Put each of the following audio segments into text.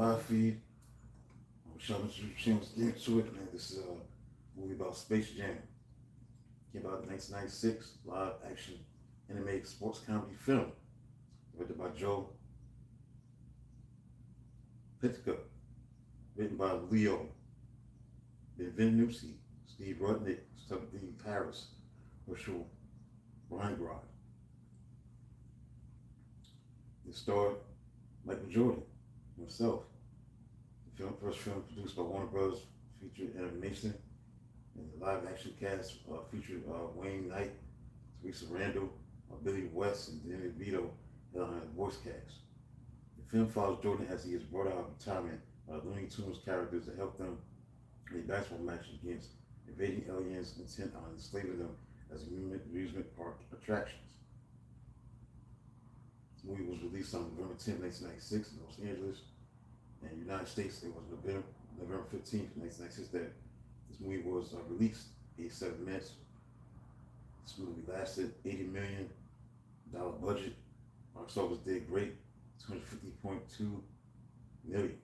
live feed. Shout out to the channels into it, man. This is a movie about Space Jam. Came out in 1996, live action animated sports comedy film. Directed by Joe Pitka. Written by Leo Benvenuti, Steve Rudnick, Stuart D. Harris, Herschel Weingrod. It starred Michael Jordan himself. The first film produced by Warner Bros. Featured animation, and the live action cast featured Wayne Knight, Teresa Randall, Billy West, and Danny DeVito on the voice cast. The film follows Jordan as he is brought out of retirement by Looney Tunes characters to help them in a basketball match against invading aliens intent on enslaving them as amusement park attractions. This movie was released on November 10, 1996 in Los Angeles. In the United States, it was November 15th, 1996 that this movie was released, 87 minutes. This movie lasted $80 million budget. Box office did great, $250.2 million.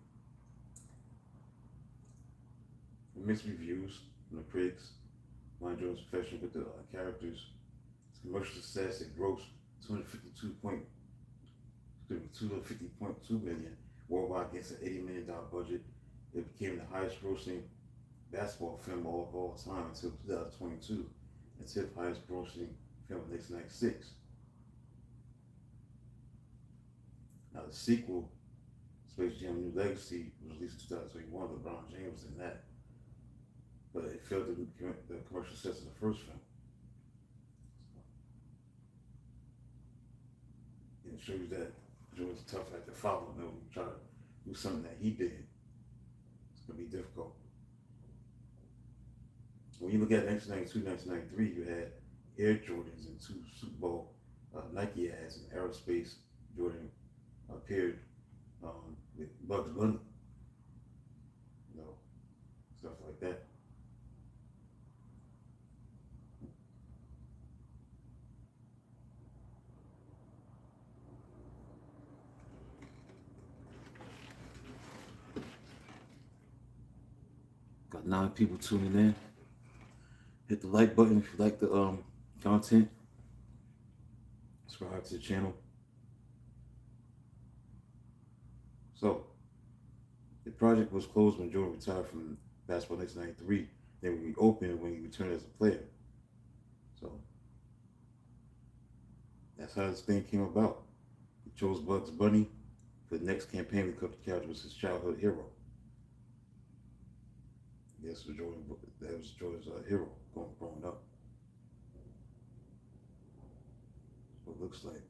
Mixed reviews from the critics. Mind Jordan's profession with the characters. Its commercial success, it grossed $250.2 million worldwide against an $80 million budget. It became the highest grossing basketball film of all time until 2022, and 10th highest grossing film in 1996. Now the sequel, Space Jam: New Legacy, was released in 2021. LeBron James was in that, but it failed the commercial success of the first film. It shows that Jordan's a tough act to follow. Though he try to do something that he did, it's gonna be difficult. When you look at 1992, 1993, you had Air Jordans and two Super Bowl Nike ads in aerospace. Jordan appeared with Bugs Bunny, stuff like that. Got 9 people tuning in. Hit the like button if you like the content. Subscribe to the channel. So, the project was closed when Jordan retired from basketball in 1993. Then reopened when he returned as a player. So, that's how this thing came about. He chose Bugs Bunny for the next campaign because the character was his childhood hero. Yes, that was Jordan's hero growing up. That's what it looks like.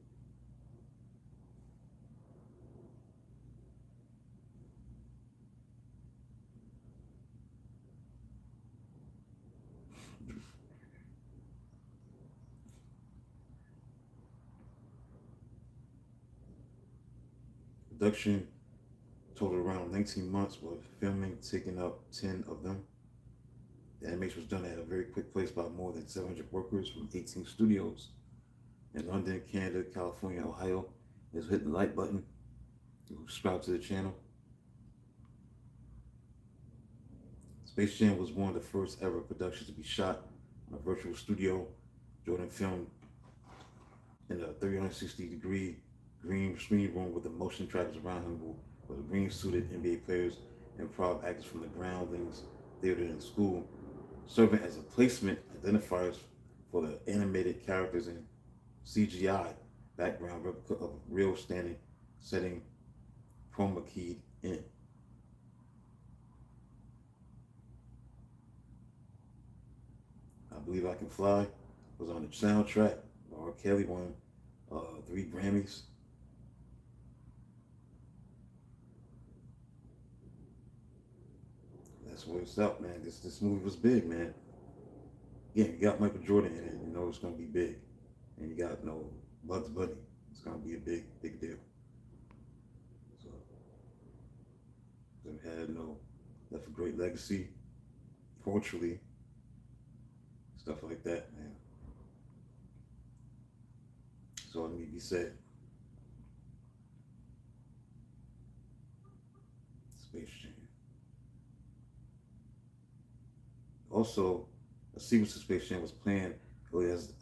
Production totaled around 19 months, with filming taking up 10 of them. The animation was done at a very quick pace by more than 700 workers from 18 studios in London, Canada, California, Ohio. Just hit the like button, subscribe to the channel. Space Jam was one of the first ever productions to be shot in a virtual studio. Jordan filmed in a 360-degree green screen room with the motion trackers around him, with the green suited NBA players and improv actors from the Groundlings Theater and school, serving as a placement identifiers for the animated characters and CGI background replica of real standing setting chroma keyed in. I Believe I Can Fly was on the soundtrack. R. Kelly won 3 Grammys. That's what's up, man. This movie was big, man. Yeah, you got Michael Jordan in it. You know it's gonna be big, and you got Bugs Bunny. It's gonna be a big deal. So they've had left a great legacy, culturally, stuff like that, man. So it need to be said. Space Jam. Also, a sequel to Space Jam was planned early as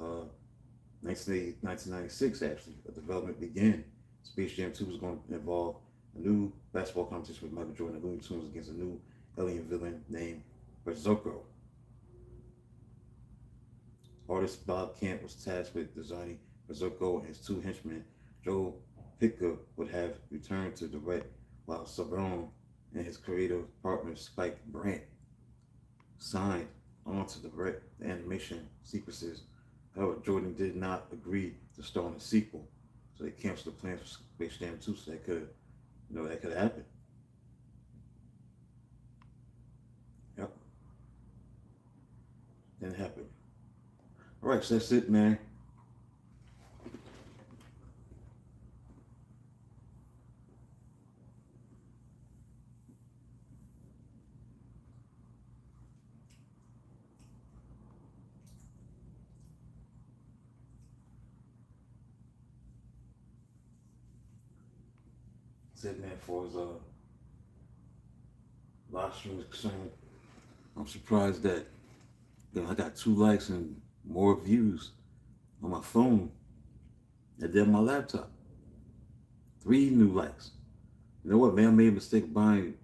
1996, actually. The development began. Space Jam 2 was going to involve a new basketball competition with Michael Jordan and Looney Tunes against a new alien villain named Berserker. Artist Bob Camp was tasked with designing Berserker, and his two henchmen, Joe Picker, would have returned to direct, while Saban and his creative partner Spike Brandt signed on to direct the animation sequences. However, Jordan did not agree to star in the sequel, so they canceled the plans for Space Jam 2, so that could happen. Yep, didn't happen. All right, so that's it, man. That's it, man. For his live stream is concerned, I'm surprised that I got 2 likes and more views on my phone than did on my laptop. 3 new likes. You know what, man? I made a mistake buying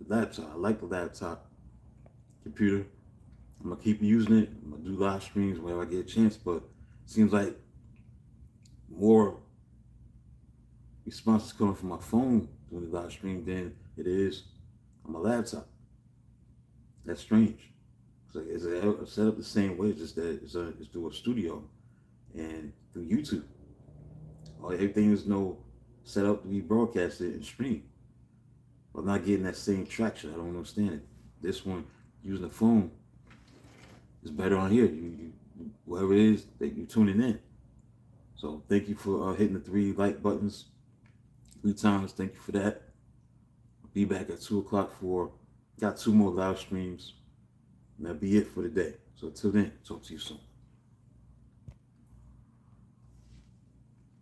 the laptop. I like the laptop computer. I'm gonna keep using it. I'm gonna do live streams whenever I get a chance, but it seems like more responses coming from my phone doing the live stream than it is on my laptop. That's strange. It's set up the same way, just that it's through a studio and through YouTube. Everything is set up to be broadcasted and streamed. But I'm not getting that same traction. I don't understand it. This one, using the phone, is better on here. Whatever it is that you're tuning in. So thank you for hitting the 3 like buttons 3 times. Thank you for that. I'll be back at 2 o'clock got 2 more live streams. And that'll be it for the day. So till then, talk to you soon.